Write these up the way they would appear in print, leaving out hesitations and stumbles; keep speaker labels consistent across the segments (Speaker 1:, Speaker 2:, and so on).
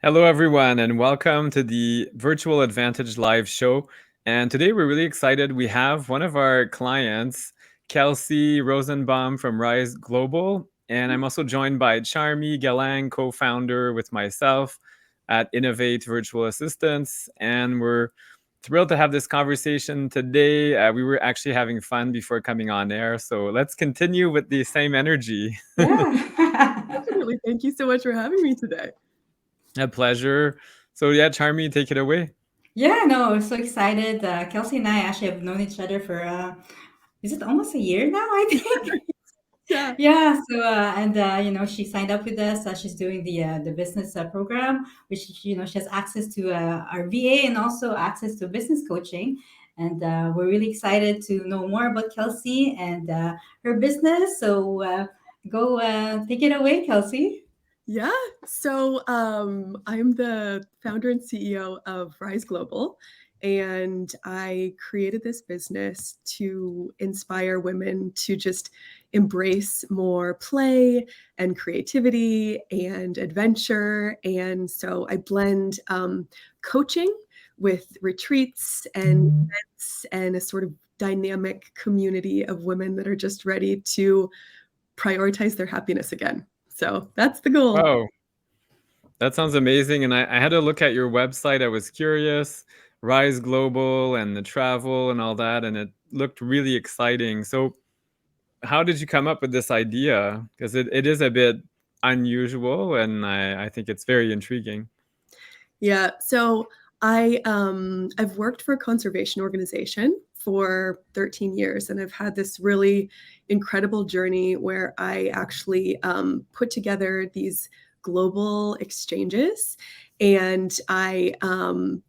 Speaker 1: Hello, everyone, and welcome to the Virtual Advantage Live show. And today we're really excited. We have one of our clients, Kelsey Rosenbaum from Rise Global. And I'm also joined by Charmy Galang, co-founder with myself at Innovate Virtual Assistants. And we're thrilled to have this conversation today. We were actually having fun before coming on air. So let's continue with the same energy.
Speaker 2: Yeah. Definitely. Thank you so much for having me today.
Speaker 1: A pleasure. So yeah, Charmy, take it away.
Speaker 3: Yeah, no, I'm so excited. Kelsey and I actually have known each other for, is it almost a year now, I think?
Speaker 2: Yeah.
Speaker 3: Yeah, so, she signed up with us. She's doing the business program, which, she has access to our VA and also access to business coaching. And we're really excited to know more about Kelsey and her business. So go take it away, Kelsey.
Speaker 2: Yeah. So I'm the founder and CEO of Rise Global, and I created this business to inspire women to just embrace more play and creativity and adventure. And so I blend coaching with retreats and events and a sort of dynamic community of women that are just ready to prioritize their happiness again. So that's the goal.
Speaker 1: Oh, that sounds amazing. And I had to look at your website. I was curious, Rise Global and the travel and all that. And it looked really exciting. So how did you come up with this idea? Because it is a bit unusual and I think it's very intriguing.
Speaker 2: Yeah. So I've worked for a conservation organization for 13 years, and I've had this really incredible journey where I actually put together these global exchanges, and I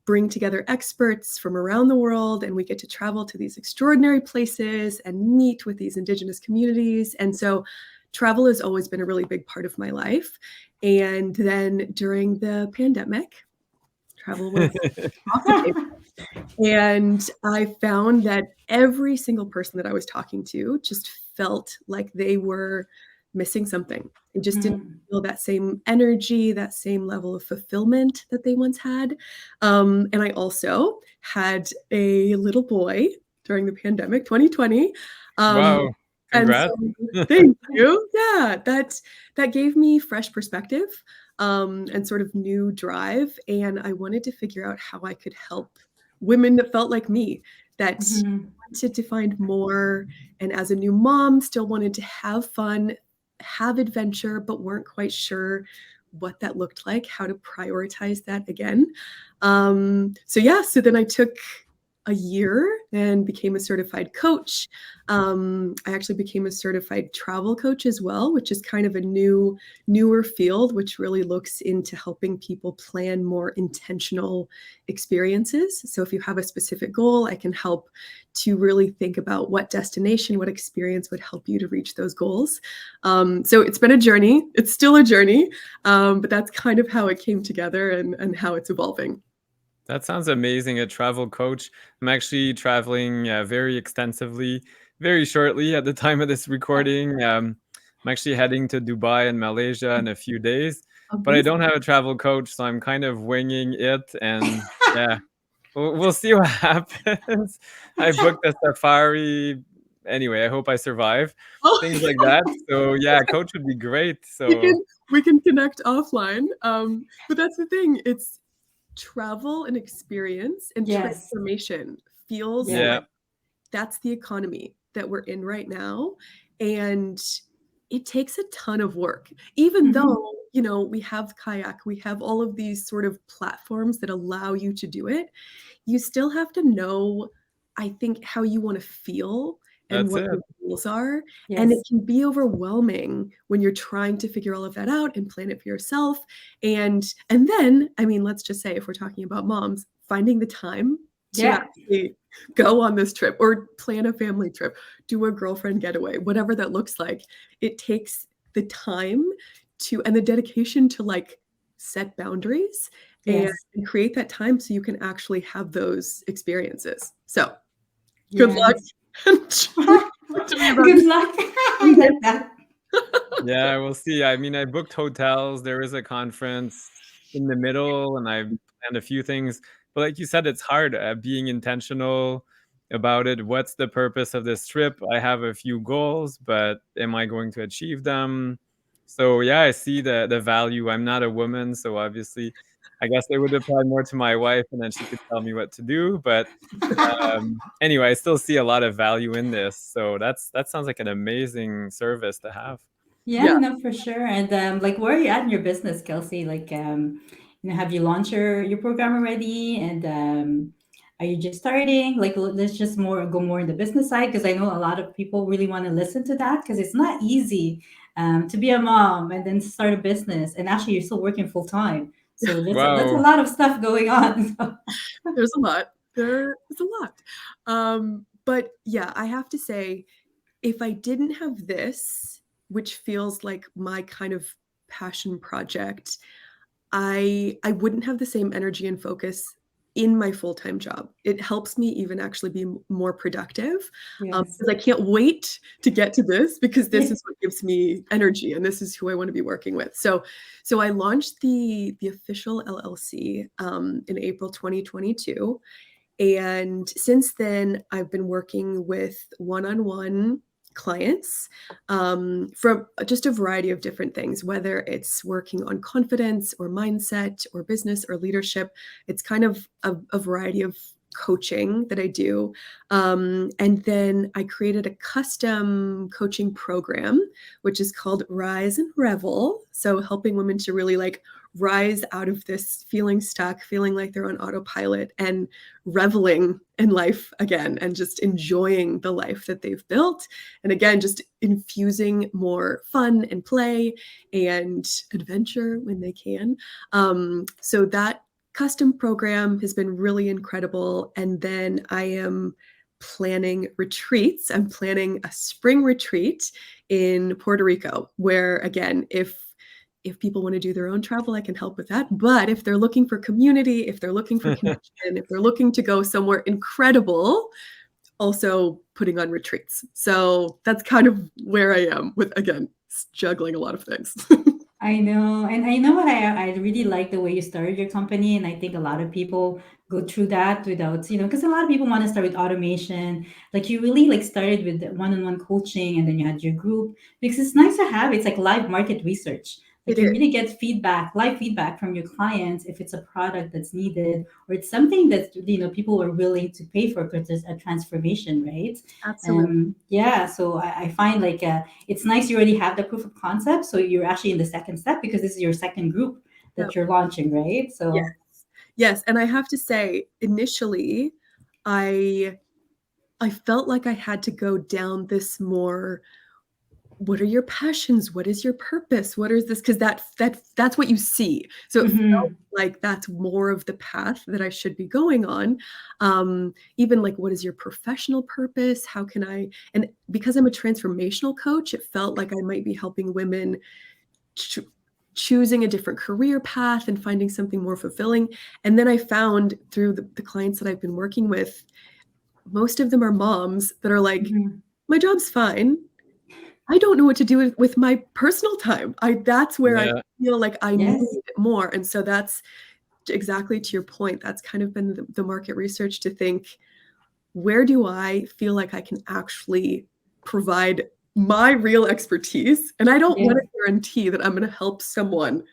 Speaker 2: bring together experts from around the world, and we get to travel to these extraordinary places and meet with these Indigenous communities. And so travel has always been a really big part of my life. And then during the pandemic, travel was awesome. And I found that every single person that I was talking to just felt like they were missing something. They just didn't feel that same energy, that same level of fulfillment that they once had. And I also had a little boy during the pandemic, 2020.
Speaker 1: Wow. Congrats.
Speaker 2: So, thank you. Yeah, that gave me fresh perspective and sort of new drive. And I wanted to figure out how I could help women that felt like me, that wanted to find more. And as a new mom, still wanted to have fun, have adventure, but weren't quite sure what that looked like, how to prioritize that again. So then I took a year and became a certified coach. I actually became a certified travel coach as well, which is kind of a newer field, which really looks into helping people plan more intentional experiences. So if you have a specific goal, I can help to really think about what destination, what experience would help you to reach those goals. So it's been a journey. It's still a journey, but that's kind of how it came together and how it's evolving.
Speaker 1: That sounds amazing. A travel coach. I'm actually traveling very extensively, very shortly at the time of this recording. I'm actually heading to Dubai and Malaysia in a few days, but I don't have a travel coach, so I'm kind of winging it. And yeah, we'll see what happens. I booked a safari. Anyway, I hope I survive. Things like that. So yeah, coach would be great. So
Speaker 2: we can connect offline. But that's the thing. It's travel and experience and transformation feels like that's the economy that we're in right now. And it takes a ton of work, even though, we have Kayak, we have all of these sort of platforms that allow you to do it. You still have to know, I think, how you want to feel and what your goals are. Yes. And it can be overwhelming when you're trying to figure all of that out and plan it for yourself. And then, I mean, let's just say if we're talking about moms, finding the time to actually go on this trip or plan a family trip, do a girlfriend getaway, whatever that looks like. It takes the time and the dedication to set boundaries and
Speaker 3: Yes.
Speaker 2: create that time so you can actually have those experiences. So good
Speaker 3: Yeah.
Speaker 2: luck. Talk to me about
Speaker 3: Good luck. I like that.
Speaker 1: Yeah, we'll see. I mean, I booked hotels. There is a conference in the middle, and I've planned a few things. But like you said, it's hard being intentional about it. What's the purpose of this trip? I have a few goals, but am I going to achieve them? So yeah, I see the value. I'm not a woman, so obviously, I guess I would apply more to my wife, and then she could tell me what to do. But anyway, I still see a lot of value in this. So that sounds like an amazing service to have.
Speaker 3: Yeah,
Speaker 2: Yeah.
Speaker 3: no, for sure. And like, where are you at in your business, Kelsey? Like, have you launched your program already? And are you just starting? Like, let's just more go more in the business side because I know a lot of people really want to listen to that because it's not easy to be a mom and then start a business. And actually, you're still working full time, so that's a
Speaker 1: Wow.
Speaker 3: lot of stuff going on.
Speaker 2: There's a lot. There's a lot. But yeah, I have to say, if I didn't have this, which feels like my kind of passion project, I wouldn't have the same energy and focus in my full-time job. It helps me even actually be more productive
Speaker 3: Yes.
Speaker 2: because I can't wait to get to this because this
Speaker 3: Yeah.
Speaker 2: is what gives me energy and this is who I want to be working with. So I launched the official LLC in April 2022. And since then, I've been working with one-on-one clients from just a variety of different things, whether it's working on confidence or mindset or business or leadership. It's kind of a variety of coaching that I do. And then I created a custom coaching program, which is called Rise and Revel. So helping women to really like rise out of this feeling stuck, feeling like they're on autopilot and reveling in life again and just enjoying the life that they've built. And again, just infusing more fun and play and adventure when they can. So that custom program has been really incredible. And then I am planning retreats. I'm planning a spring retreat in Puerto Rico, where again, if people want to do their own travel, I can help with that. But if they're looking for community, if they're looking for connection, if they're looking to go somewhere incredible, also putting on retreats. So that's kind of where I am with, again, juggling a lot of things.
Speaker 3: I know. And I know what I really like the way you started your company. And I think a lot of people go through that without, because a lot of people want to start with automation. Like you really like started with one-on-one coaching and then you had your group because it's nice to have. It's like live market research. Like
Speaker 2: It
Speaker 3: you
Speaker 2: is.
Speaker 3: really get feedback, live feedback from your clients if it's a product that's needed or it's something that, people are willing to pay for because there's a transformation, right?
Speaker 2: Absolutely.
Speaker 3: Yeah. So I find like, it's nice you already have the proof of concept. So you're actually in the second step because this is your second group
Speaker 2: Yep.
Speaker 3: that you're launching, right?
Speaker 2: Yes.
Speaker 3: So
Speaker 2: Yes. And I have to say, initially, I felt like I had to go down this more, what are your passions? What is your purpose? What is this? Because that's what you see. So it felt
Speaker 3: mhm.
Speaker 2: like that's more of the path that I should be going on. Even like, what is your professional purpose? How can I? And because I'm a transformational coach, it felt like I might be helping women ch- choosing a different career path and finding something more fulfilling. And then I found through the clients that I've been working with, most of them are moms that are like,
Speaker 3: Mhm.
Speaker 2: my job's fine. I don't know what to do with my personal time. That's where I
Speaker 1: Yeah.
Speaker 2: feel like I need
Speaker 3: Yes.
Speaker 2: it more. And so that's exactly to your point. That's kind of been the market research to think, where do I feel like I can actually provide my real expertise? And I don't want
Speaker 3: Yes.
Speaker 2: to guarantee that I'm going to help someone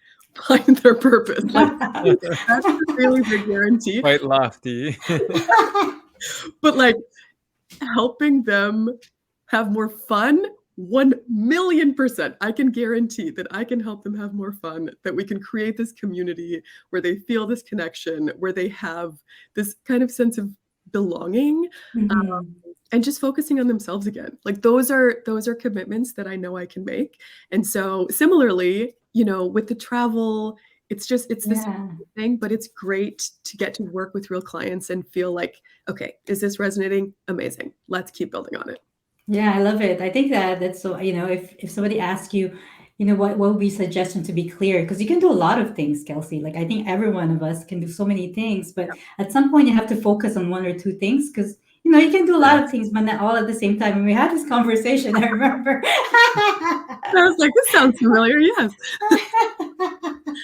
Speaker 2: find their purpose. Like that's really the guarantee.
Speaker 1: Quite lofty.
Speaker 2: But like helping them have more fun, 1,000,000%. I can guarantee that I can help them have more fun, that we can create this community where they feel this connection, where they have this kind of sense of belonging,
Speaker 3: Mhm.
Speaker 2: and just focusing on themselves again. Like those are commitments that I know I can make. And so similarly, with the travel, it's this
Speaker 3: Yeah.
Speaker 2: thing, but it's great to get to work with real clients and feel like, okay, is this resonating? Amazing. Let's keep building on it.
Speaker 3: Yeah, I love it. I think that that's so, if somebody asks you, what would be suggestion to be clear? Because you can do a lot of things, Kelsey. Like I think every one of us can do so many things, but at some point you have to focus on one or two things because you can do a lot
Speaker 1: Yeah.
Speaker 3: of things, but not all at the same time. And we had this conversation, I remember.
Speaker 2: And I was like, this sounds familiar. Yes.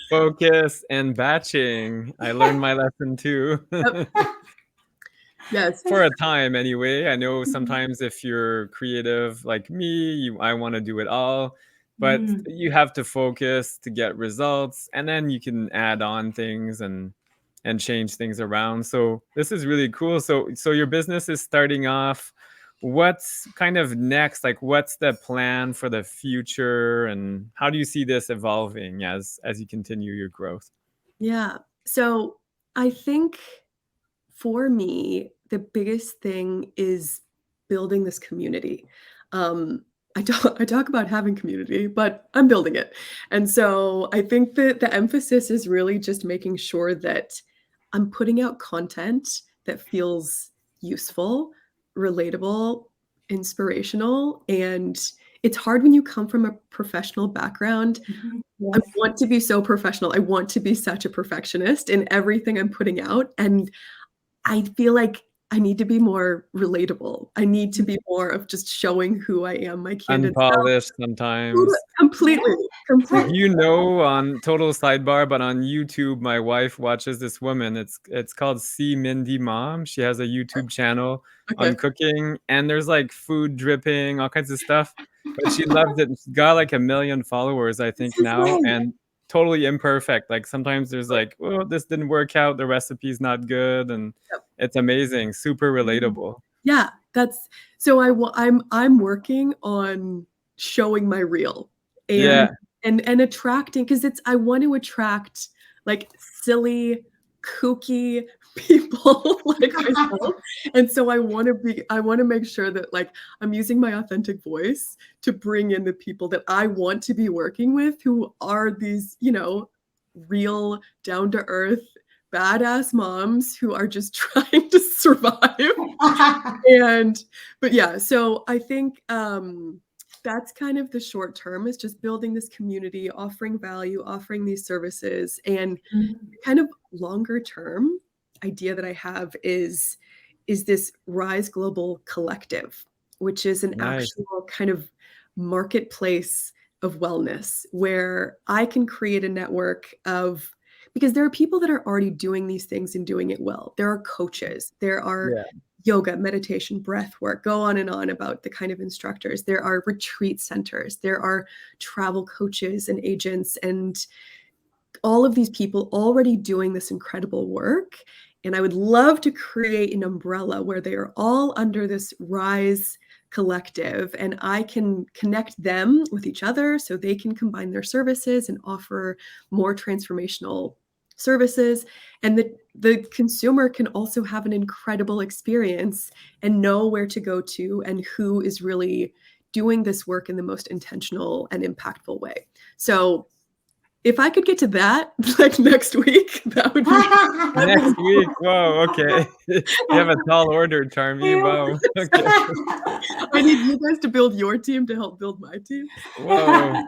Speaker 1: Focus and batching. I learned my lesson too.
Speaker 2: Yep. Yes.
Speaker 1: For a time anyway. I know
Speaker 3: Mhm.
Speaker 1: sometimes if you're creative like me, I want to do it all, but
Speaker 3: Mm.
Speaker 1: you have to focus to get results, and then you can add on things and change things around. So this is really cool. So your business is starting off. What's kind of next? Like, what's the plan for the future, and how do you see this evolving as you continue your growth?
Speaker 2: Yeah. So I think for me, the biggest thing is building this community. I talk about having community, but I'm building it. And so I think that the emphasis is really just making sure that I'm putting out content that feels useful, relatable, inspirational. And it's hard when you come from a professional background.
Speaker 3: Mhm.
Speaker 2: I
Speaker 3: Yes.
Speaker 2: want to be so professional. I want to be such a perfectionist in everything I'm putting out. And I feel like I need to be more relatable. I need to be more of just showing who I am, my candid self.
Speaker 1: Unpolished sometimes.
Speaker 2: Completely, completely.
Speaker 1: On total sidebar, but on YouTube, my wife watches this woman. It's called C Mindy Mom. She has a YouTube channel on
Speaker 2: Okay.
Speaker 1: cooking, and there's like food dripping, all kinds of stuff. But she loves it. She's got like 1 million followers, I think,
Speaker 2: This is
Speaker 1: now,
Speaker 2: right.
Speaker 1: and totally imperfect. Like sometimes there's like, oh, this didn't work out, the recipe's not good, and
Speaker 2: Yep.
Speaker 1: it's amazing, super relatable.
Speaker 2: Yeah, that's so I'm working on showing my reel and
Speaker 1: Yeah,
Speaker 2: and attracting because it's I want to attract like silly, kooky people like myself. And so I want to make sure that like I'm using my authentic voice to bring in the people that I want to be working with who are these, real down to earth badass moms who are just trying to survive. And but yeah, so I think that's kind of the short term is just building this community, offering value, offering these services, and kind of longer term idea that I have is this Rise Global Collective, which is an
Speaker 1: nice.
Speaker 2: actual kind of marketplace of wellness where I can create a network of because there are people that are already doing these things and doing it well. There are coaches, there are
Speaker 1: Yeah,
Speaker 2: yoga, meditation, breath work, go on and on about the kind of instructors. There are retreat centers, there are travel coaches and agents and all of these people already doing this incredible work. And I would love to create an umbrella where they are all under this Rise collective and I can connect them with each other so they can combine their services and offer more transformational services. And the consumer can also have an incredible experience and know where to go to and who is really doing this work in the most intentional and impactful way. So if I could get to that, like, next week, that would be
Speaker 1: next week. Whoa, okay. You have a tall order, Charmy. Wow. Okay.
Speaker 2: I need you guys to build your team to help build my team.
Speaker 1: Whoa.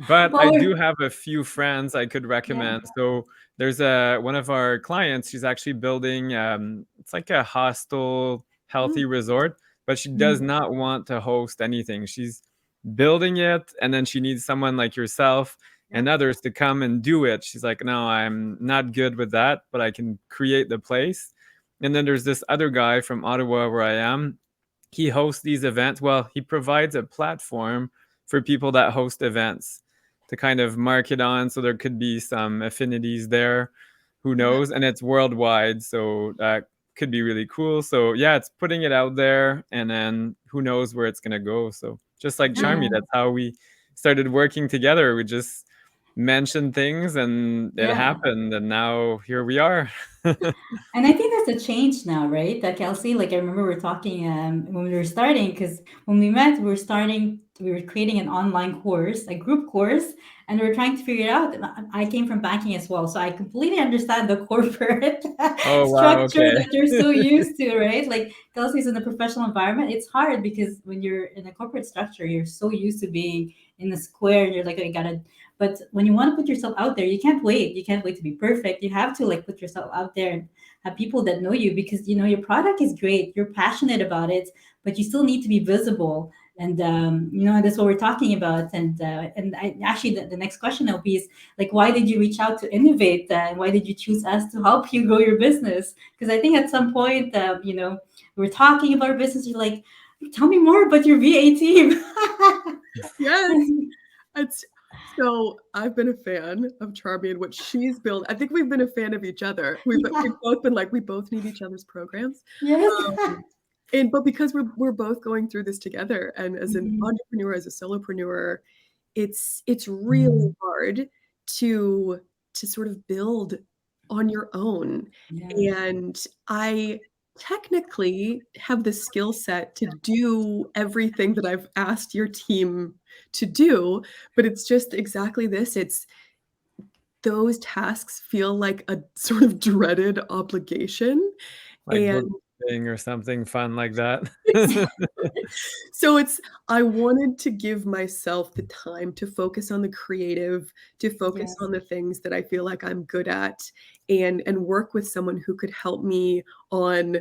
Speaker 1: But I
Speaker 3: Well,
Speaker 1: do have a few friends I could
Speaker 3: yeah.
Speaker 1: recommend. So there's a one of our clients, she's actually building it's like a hostel
Speaker 2: Mm,
Speaker 1: healthy resort, but she does
Speaker 3: Mm.
Speaker 1: not want to host anything. She's building it, and then she needs someone like yourself
Speaker 3: Yeah.
Speaker 1: and others to come and do it. She's like, "No, I'm not good with that, but I can create the place." And then there's this other guy from Ottawa where I am. He hosts these events. Well, he provides a platform for people that host events to kind of market on. So there could be some affinities there. Who
Speaker 2: yeah,
Speaker 1: knows? And it's worldwide. So that could be really cool. So yeah, it's putting it out there, and then who knows where it's going to go. So just like Charmy,
Speaker 3: Yeah.
Speaker 1: that's how we started working together. We just mentioned things and it
Speaker 3: Yeah.
Speaker 1: happened. And now here we are.
Speaker 3: And I think that's a change now, right? That Kelsey, like I remember we were talking when we were starting, because when we met, we were creating an online course, a group course, and we were trying to figure it out. And I came from banking as well, so I completely understand the corporate
Speaker 1: Oh, wow.
Speaker 3: structure
Speaker 1: Okay.
Speaker 3: that you're so used to, right? Like Kelsey's in a professional environment. It's hard because when you're in a corporate structure, you're so used to being in a square and you're like, oh, you gotta. But when you want to put yourself out there, you can't wait. You can't wait to be perfect. You have to like put yourself out there and have people that know you, because you know your product is great. You're passionate about it, but you still need to be visible. And you know, that's what we're talking about. And actually, the next question will be is like, why did you reach out to Innovate? And why did you choose us to help you grow your business? Because I think at some point, you know, we're talking about our business. You're like, tell me more about your VA team.
Speaker 2: Yes. It's so I've been a fan of Charmy and what she's built. I think we've been a fan of each other. We've both been like, we both need each other's programs.
Speaker 3: Yes.
Speaker 2: But because we're both going through this together, and as an
Speaker 3: Mhm.
Speaker 2: entrepreneur, as a solopreneur, it's really hard to sort of build on your own.
Speaker 3: Yeah.
Speaker 2: And I technically have the skill set to do everything that I've asked your team to do, but it's just exactly this. It's those tasks feel like a sort of dreaded obligation.
Speaker 1: Like
Speaker 2: And
Speaker 1: bookkeeping or something fun like that.
Speaker 2: so it's I wanted to give myself the time to focus on the creative, to focus
Speaker 3: Yes.
Speaker 2: on the things that I feel like I'm good at, and work with someone who could help me on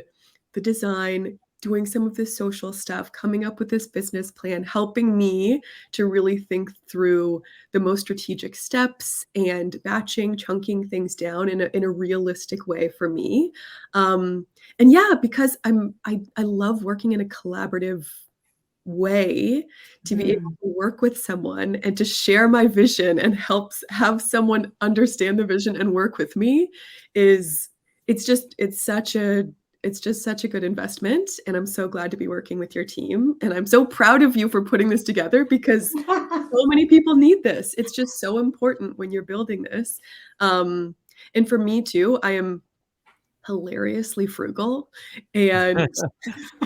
Speaker 2: the design, doing some of this social stuff, coming up with this business plan, helping me to really think through the most strategic steps and batching, chunking things down in a realistic way for me. And yeah, because I love working in a collaborative way, to be able
Speaker 3: Mhm.
Speaker 2: to work with someone and to share my vision and have someone understand the vision and work with me is it's just such a good investment, and I'm so glad to be working with your team, and I'm so proud of you for putting this together because so many people need this. It's just so important when you're building this. And for me too, I am hilariously frugal, and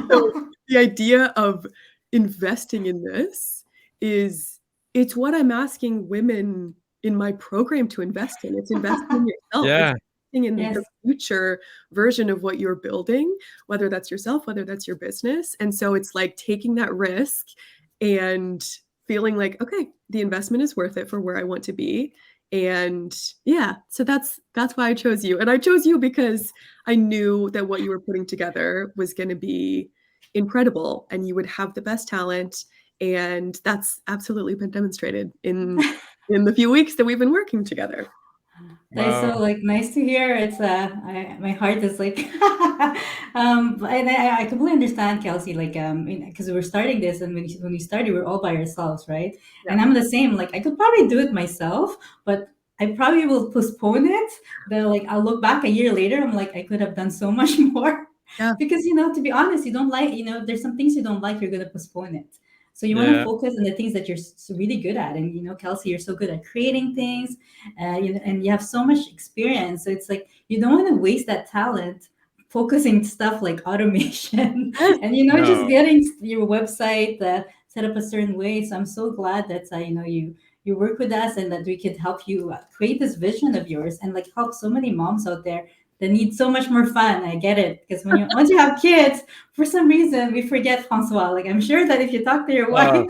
Speaker 2: so the idea of investing in this is it's what I'm asking women in my program to invest in. It's investing in yourself. It's
Speaker 1: Yeah.
Speaker 2: investing in
Speaker 3: Yes.
Speaker 2: the future version of what you're building, whether that's yourself, whether that's your business. And so it's like taking that risk and feeling like, okay, the investment is worth it for where I want to be. And yeah, so that's why I chose you. And I chose you because I knew that what you were putting together was going to be incredible and you would have the best talent, and that's absolutely been demonstrated in the few weeks that we've been working together.
Speaker 3: That is so
Speaker 1: Wow.
Speaker 3: like nice to hear. It's my heart is like, and I completely understand, Kelsey. Like, because we were starting this, and when we started, we were all by ourselves, right?
Speaker 2: Yeah.
Speaker 3: And I'm the same. Like, I could probably do it myself, but I probably will postpone it. Like, I'll look back a year later. I'm like, I could have done so much more,
Speaker 2: Yeah.
Speaker 3: because you know, to be honest, you don't like, you know, there's some things you don't like. You're gonna postpone it. So you want to
Speaker 1: Yeah.
Speaker 3: focus on the things that you're really good at, and you know, Kelsey, you're so good at creating things, you know, and you have so much experience. So it's like you don't want to waste that talent focusing stuff like automation
Speaker 2: Yes.
Speaker 3: and you know just
Speaker 1: No.
Speaker 3: getting your website set up a certain way. So I'm so glad that you know you work with us and that we could help you create this vision of yours and like help so many moms out there that need so much more fun. I get it, because when you once you have kids, for some reason we forget, Francois. Like I'm sure that if you talk to your
Speaker 1: Oh,
Speaker 3: wife,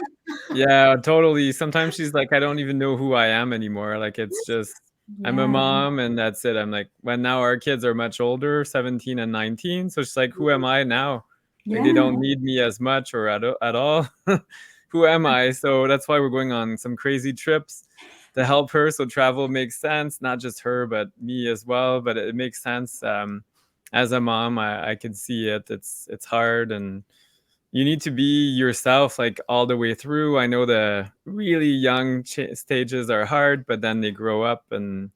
Speaker 1: yeah, totally. Sometimes she's like, I don't even know who I am anymore. Like it's just I'm a
Speaker 3: yeah,
Speaker 1: mom and that's it. I'm like, when now our kids are much older, 17 and 19. So she's like, who am I now? Like they
Speaker 3: yeah.
Speaker 1: don't need me as much or at all. Who am I? So that's why we're going on some crazy trips to help her. So travel makes sense, not just her, but me as well. But it makes sense. As a mom, I could see it. It's hard and you need to be yourself like all the way through. I know the really young stages are hard, but then they grow up and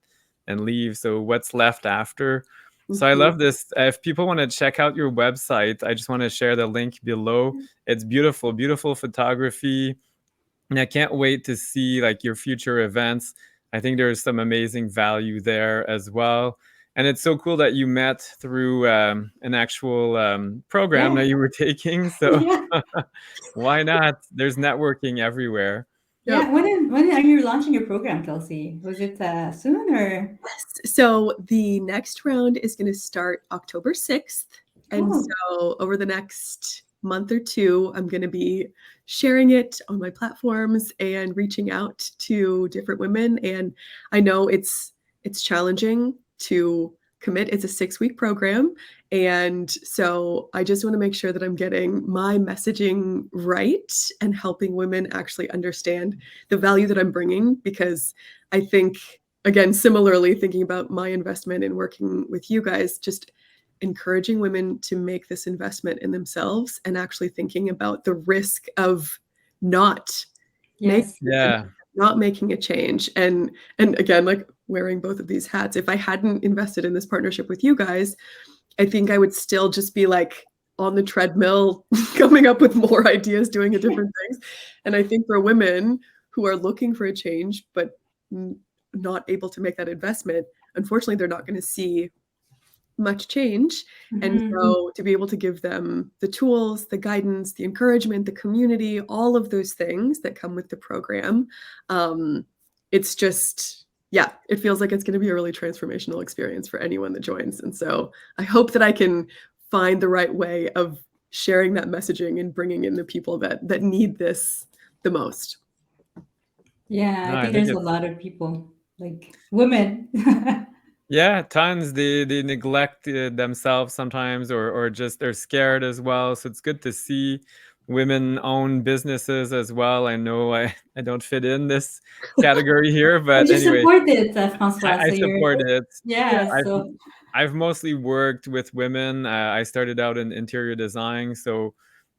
Speaker 1: leave. So what's left after? So I
Speaker 2: Mhm.
Speaker 1: love this. If people want to check out your website, I just want to share the link below. It's beautiful, beautiful photography, and I can't wait to see like your future events. I think there's some amazing value there as well. And it's so cool that you met through an actual program
Speaker 3: Yeah.
Speaker 1: that you were taking. So
Speaker 3: Yeah.
Speaker 1: why not? There's networking everywhere.
Speaker 2: Yep.
Speaker 3: Yeah, when are you launching your program, Kelsey? Was it soon or?
Speaker 2: So the next round is going to start October 6th. And
Speaker 3: Oh,
Speaker 2: so over the next month or two, I'm going to be sharing it on my platforms and reaching out to different women. And I know it's challenging to commit. It's a 6-week program. And so I just want to make sure that I'm getting my messaging right and helping women actually understand the value that I'm bringing, because I think, again, similarly, thinking about my investment in working with you guys, just encouraging women to make this investment in themselves and actually thinking about the risk of not making
Speaker 3: Yes.
Speaker 1: Yeah.
Speaker 2: not making a change. And again, like wearing both of these hats, if I hadn't invested in this partnership with you guys, I think I would still just be like on the treadmill, coming up with more ideas, doing different things. And I think for women who are looking for a change, but not able to make that investment, unfortunately, they're not going to see much change. And so to be able to give them the tools, the guidance, the encouragement, the community, all of those things that come with the program, it's just, yeah, it feels like it's going to be a really transformational experience for anyone that joins. And so I hope that I can find the right way of sharing that messaging and bringing in the people that need this the most.
Speaker 3: Yeah,
Speaker 1: No,
Speaker 3: I
Speaker 1: I
Speaker 3: think
Speaker 1: think
Speaker 3: there's a
Speaker 1: it's
Speaker 3: lot of people, like women.
Speaker 1: yeah, tons. They neglect themselves sometimes, or just they're scared as well. So it's good to see women own businesses as well. I know I don't fit in this category here,
Speaker 3: But
Speaker 1: but
Speaker 3: you
Speaker 1: anyway,
Speaker 3: support it, Francois.
Speaker 1: I
Speaker 3: So you're,
Speaker 1: support it.
Speaker 3: yeah.
Speaker 1: I've
Speaker 3: So
Speaker 1: I've mostly worked with women. I started out in interior design, so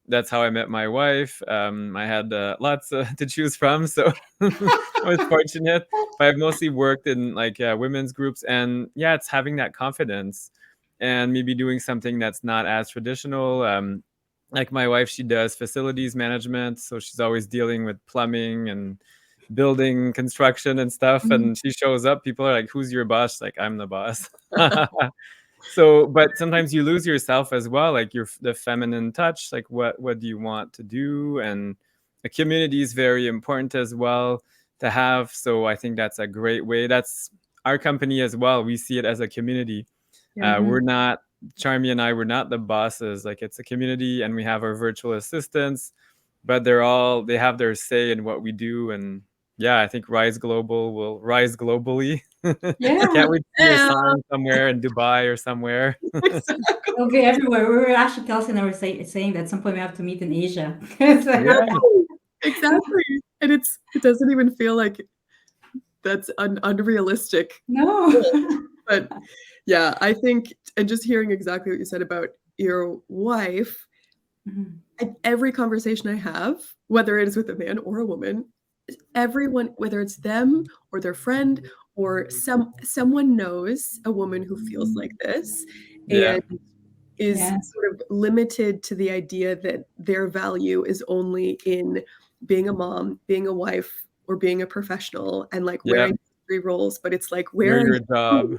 Speaker 1: that's how I met my wife. I had lots to choose from, so I was fortunate. But I've mostly worked in like women's groups, and yeah, it's having that confidence and maybe doing something that's not as traditional. Like my wife, she does facilities management, so she's always dealing with plumbing and building construction and stuff, and she shows up, people are like, who's your boss? Like, I'm the boss. So but sometimes you lose yourself as well, like your the feminine touch, like what do you want to do, and the community is very important as well to have. So I think that's a great way. That's our company as well, we see it as a community.
Speaker 2: Yeah.
Speaker 1: We're not, Charmy and I, we're not the bosses. Like, it's a community, and we have our virtual assistants, but they have their say in what we do. And yeah, I think Rise Global will rise globally.
Speaker 3: yeah,
Speaker 1: Can't wait to see your
Speaker 2: Yeah.
Speaker 1: sign somewhere in Dubai or somewhere.
Speaker 3: it'll be everywhere. We were actually, Kelsey and I were saying that at some point we have to meet in Asia. It's like,
Speaker 1: Yeah,
Speaker 2: Exactly. And it doesn't even feel like that's an unrealistic
Speaker 3: no.
Speaker 2: goal. But yeah, I think, and just hearing exactly what you said about your wife, every conversation I have, whether it is with a man or a woman, everyone, whether it's them or their friend or someone knows a woman who feels like this
Speaker 1: yeah,
Speaker 2: and is
Speaker 3: Yes.
Speaker 2: sort of limited to the idea that their value is only in being a mom, being a wife, or being a professional, and like
Speaker 1: yeah.
Speaker 2: wearing 3 roles. But it's like,
Speaker 1: You're
Speaker 2: where are
Speaker 1: your
Speaker 2: you?
Speaker 1: job.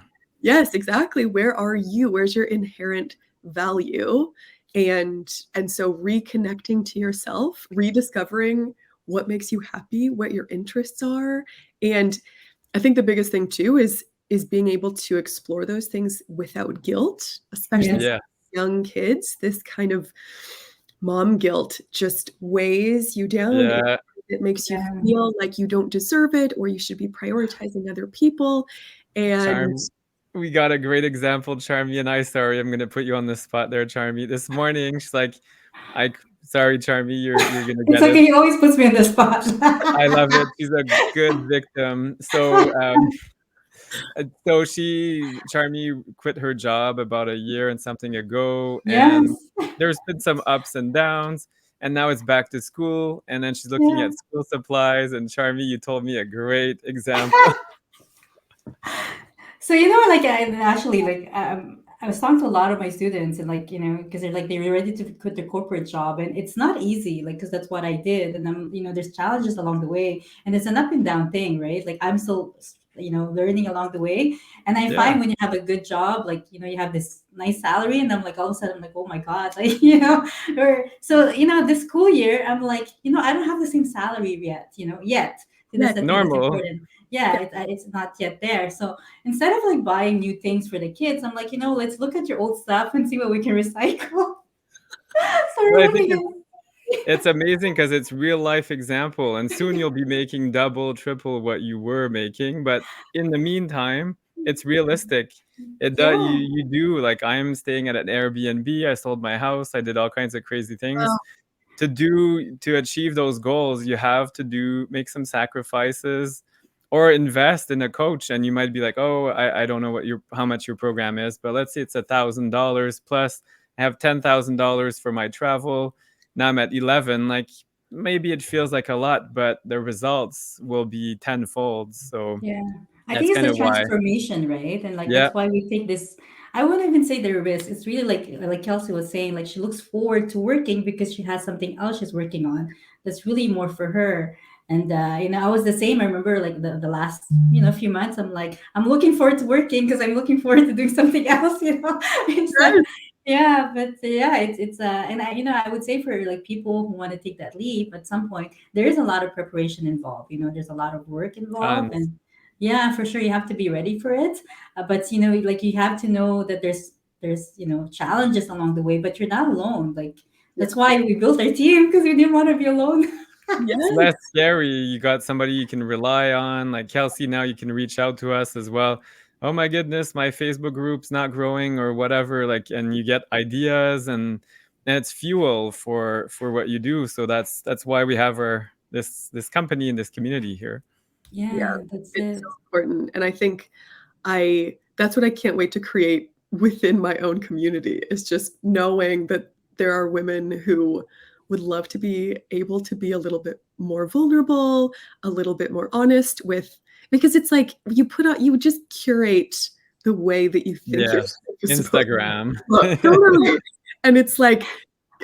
Speaker 2: Yes, exactly. Where are you? Where's your inherent value? And so reconnecting to yourself, rediscovering what makes you happy, what your interests are. And I think the biggest thing too is being able to explore those things without guilt, especially
Speaker 3: Yes.
Speaker 1: Yeah,
Speaker 2: young kids. This kind of mom guilt just weighs you down.
Speaker 1: yeah.
Speaker 2: It makes you
Speaker 3: Yeah.
Speaker 2: feel like you don't deserve it or you should be prioritizing other people. And
Speaker 1: Charm, we got a great example, Charmy and I. Sorry, I'm gonna put you on the spot there, Charmy. This morning, she's like, sorry, Charmy, you're gonna
Speaker 3: It's
Speaker 1: get
Speaker 3: okay.
Speaker 1: it.
Speaker 3: He always puts me on the spot.
Speaker 1: I love it. She's a good victim. So Charmy quit her job about a year and something ago, and
Speaker 3: Yes.
Speaker 1: there's been some ups and downs, and now it's back to school, and then she's looking
Speaker 3: Yeah.
Speaker 1: at school supplies. And Charmy, you told me a great example.
Speaker 3: So you know, like I actually like I was talking to a lot of my students, and like because they're ready to quit their corporate job, and it's not easy, like because that's what I did, and I'm there's challenges along the way, and it's an up and down thing, right? Like I'm still learning along the way, and I
Speaker 1: Yeah,
Speaker 3: find when you have a good job, like you have this nice salary, and I'm like all of a sudden I'm like, oh my god, like or so this school year I'm like I don't have the same salary yet. So
Speaker 2: yeah,
Speaker 3: that's the thing that's
Speaker 1: normal.
Speaker 3: important. Yeah, it's not yet there. So instead of like buying new things for the kids, I'm like, let's look at your old stuff and see what we can recycle. Sorry,
Speaker 1: But I
Speaker 3: let
Speaker 1: think
Speaker 3: me get.
Speaker 1: it's amazing because it's real life example, and soon you'll be making double, triple what you were making. But in the meantime, it's realistic. It does
Speaker 3: Yeah.
Speaker 1: you do like I'm staying at an Airbnb. I sold my house. I did all kinds of crazy things.
Speaker 2: Wow.
Speaker 1: To achieve those goals, you have to make some sacrifices or invest in a coach. And you might be like, oh, I don't know how much your program is, but let's say it's $1,000 plus. I have $10,000 for my travel. Now I'm at 11. Like maybe it feels like a lot, but the results will be tenfold. So
Speaker 3: Yeah. I
Speaker 1: that's
Speaker 3: think it's
Speaker 1: kind
Speaker 3: the
Speaker 1: of why.
Speaker 3: transformation, right? And like
Speaker 1: Yeah.
Speaker 3: that's why we take this. I wouldn't even say the risk. It's really like Kelsey was saying, like she looks forward to working because she has something else she's working on that's really more for her. And I was the same. I remember like the last few months. I'm like I'm looking forward to working because I'm looking forward to doing something else. It's
Speaker 2: Yes.
Speaker 3: yeah, but yeah, it's and I would say for like people who want to take that leap at some point, there is a lot of preparation involved. There's a lot of work involved,
Speaker 1: Tons.
Speaker 3: and yeah, for sure, you have to be ready for it. But like you have to know that there's challenges along the way, but you're not alone. Like
Speaker 2: Yeah.
Speaker 3: that's why we built our team because we didn't want to be alone.
Speaker 1: It's
Speaker 2: Yes.
Speaker 1: less scary. You got somebody you can rely on. Like Kelsey, now you can reach out to us as well. Oh my goodness, my Facebook group's not growing or whatever. Like, and you get ideas, and it's fuel for what you do. So that's why we have this company and this community here.
Speaker 2: Yeah.
Speaker 3: Yeah, that's
Speaker 2: It's so
Speaker 3: it.
Speaker 2: important. And I think that's what I can't wait to create within my own community, is just knowing that there are women who would love to be able to be a little bit more vulnerable, a little bit more honest with, because it's like you just curate the way that you think your
Speaker 1: Yes,
Speaker 2: life is supposed to
Speaker 1: Instagram.
Speaker 2: look. Totally. And it's like,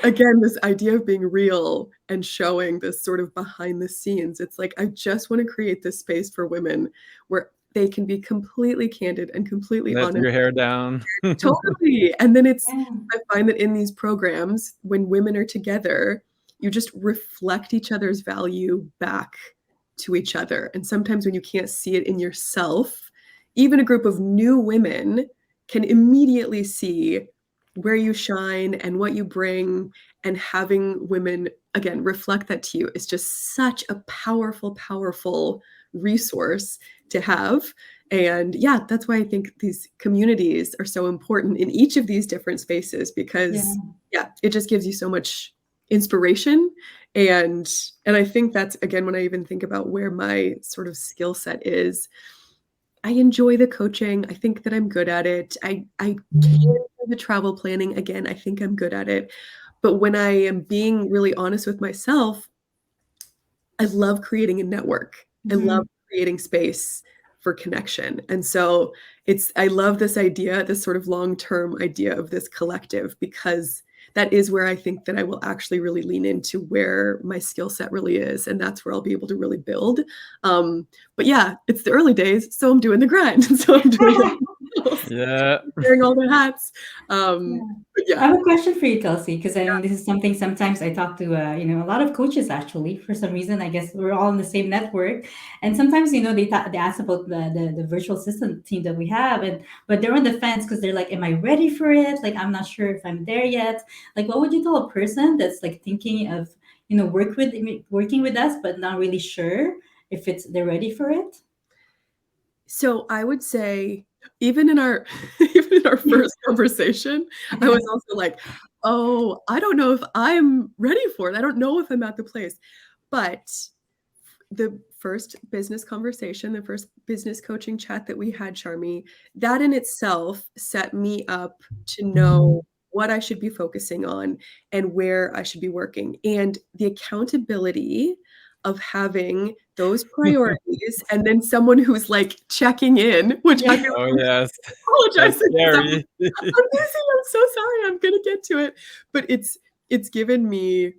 Speaker 2: again, this idea of being real and showing this sort of behind the scenes. It's like, I just want to create this space for women where they can be completely candid and completely
Speaker 1: Let
Speaker 2: honest.
Speaker 1: your hair down.
Speaker 2: Totally. And then
Speaker 3: Yeah,
Speaker 2: I find that in these programs, when women are together, you just reflect each other's value back to each other. And sometimes when you can't see it in yourself, even a group of new women can immediately see where you shine and what you bring. And having women, again, reflect that to you is just such a powerful, powerful resource to have. And yeah, that's why I think these communities are so important in each of these different spaces,
Speaker 3: yeah,
Speaker 2: because yeah, it just gives you so much inspiration. And I think that's, again, when I even think about where my sort of skill set is, I enjoy the coaching. I think that I'm good at it. I can do the travel planning. Again, I think I'm good at it. But when I am being really honest with myself, I love creating a network. I love
Speaker 3: mhm.
Speaker 2: creating space for connection. And so I love this idea, this sort of long-term idea of this collective, because that is where I think that I will actually really lean into where my skill set really is. And that's where I'll be able to really build. But yeah, it's the early days. So I'm doing the grind. So I'm doing
Speaker 1: Yeah.
Speaker 2: wearing all the hats.
Speaker 3: Yeah.
Speaker 2: But
Speaker 3: I
Speaker 2: yeah,
Speaker 3: have a question for you, Kelsey, because I mean, this is something sometimes I talk to, a lot of coaches actually. For some reason, I guess we're all in the same network, and sometimes, they ask about the virtual assistant team that we have, but they're on the fence because they're like, "Am I ready for it? Like, I'm not sure if I'm there yet." Like, what would you tell a person that's like thinking of, working with us, but not really sure if they're ready for it?
Speaker 2: so I would say, even in our even in our first conversation, I was also like, "Oh, I don't know if I'm ready for it. I don't know if I'm at the place." But the first business conversation, the first business coaching chat that we had, Charmy, that in itself set me up to know what I should be focusing on and where I should be working. And the accountability of having those priorities, and then someone who's like checking in, which I
Speaker 3: Yeah.
Speaker 2: feel
Speaker 1: Oh
Speaker 2: like I'm
Speaker 1: yes, that's
Speaker 2: apologizing because I'm
Speaker 1: scary.
Speaker 2: busy. I'm so sorry. I'm gonna get to it. But it's given me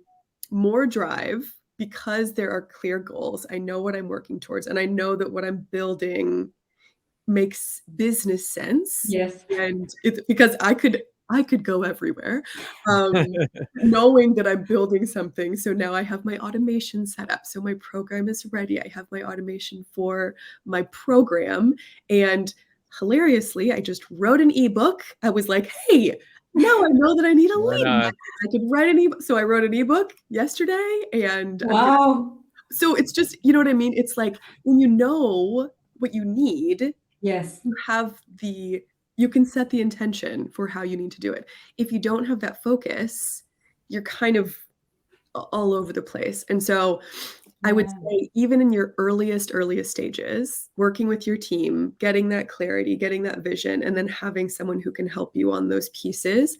Speaker 2: more drive because there are clear goals. I know what I'm working towards, and I know that what I'm building makes business sense.
Speaker 3: Yes.
Speaker 2: And it's because I could go everywhere. Knowing that I'm building something. So now I have my automation set up. So my program is ready. I have my automation for my program. And hilariously, I just wrote an ebook. I was like, hey, now I know that I need a
Speaker 1: Why
Speaker 2: lead
Speaker 1: not?
Speaker 2: magnet. I could write an ebook. So I wrote an ebook yesterday, and
Speaker 3: Wow.
Speaker 2: so it's just, you know what I mean? It's like when you know what you need,
Speaker 3: Yes.
Speaker 2: you can set the intention for how you need to do it. If you don't have that focus, you're kind of all over the place. And so I would
Speaker 3: Yeah.
Speaker 2: say even in your earliest stages, working with your team, getting that clarity, getting that vision, and then having someone who can help you on those pieces,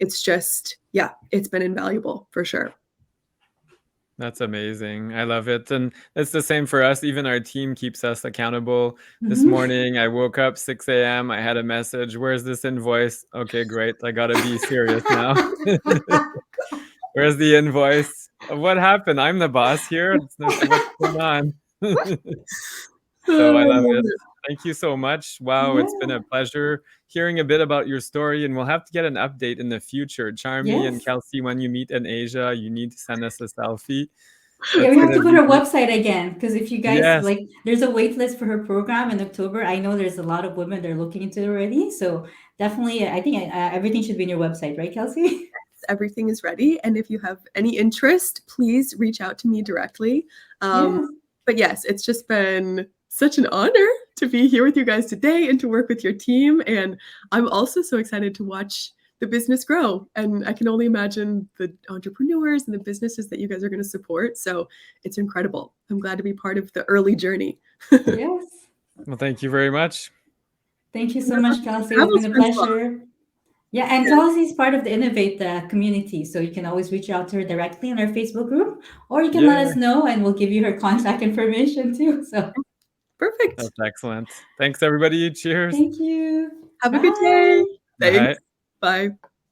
Speaker 2: it's just, yeah, it's been invaluable for sure.
Speaker 1: That's amazing. I love it. And it's the same for us. Even our team keeps us accountable. This morning, I woke up 6 a.m. I had a message. Where's this invoice? Okay, great. I got to be serious now. Where's the invoice? What happened? I'm the boss here. What's going on? So I
Speaker 2: I
Speaker 1: love
Speaker 2: love
Speaker 1: it.
Speaker 2: it.
Speaker 1: Thank you so much. Wow, it's been
Speaker 3: Yeah.
Speaker 1: a pleasure hearing a bit about your story, and we'll have to get an update in the future. Charmy and
Speaker 3: Yes.
Speaker 1: Kelsey, when you meet in Asia, you need to send us a selfie.
Speaker 3: Yeah,
Speaker 1: That's
Speaker 3: we have
Speaker 1: gonna
Speaker 3: to put
Speaker 1: be
Speaker 3: her website again because if you guys
Speaker 1: yes.
Speaker 3: like, there's a wait list for her program in October. I know there's a lot of women that are looking into it already. So definitely, I think everything should be in your website, right, Kelsey?
Speaker 2: Everything is ready. And if you have any interest, please reach out to me directly.
Speaker 3: Yes.
Speaker 2: But yes, it's just been such an honor to be here with you guys today and to work with your team. And I'm also so excited to watch the business grow. And I can only imagine the entrepreneurs and the businesses that you guys are going to support. So it's incredible. I'm glad to be part of the early journey.
Speaker 3: Yes.
Speaker 1: Well, thank you very much.
Speaker 3: Thank you so much, Kelsey. It's
Speaker 2: Travel
Speaker 3: been a
Speaker 2: Prince Law.
Speaker 3: pleasure. Yeah, and Kelsey is part of the Innovate community, so you can always reach out to her directly in our Facebook group, or you can let
Speaker 1: Yeah,
Speaker 3: us know, and we'll give you her contact information too. So,
Speaker 2: Perfect.
Speaker 1: that's excellent. Thanks, everybody. Cheers.
Speaker 3: thank you.
Speaker 2: Have a good day.
Speaker 3: Bye.
Speaker 2: Thanks.
Speaker 1: Bye.
Speaker 2: Bye.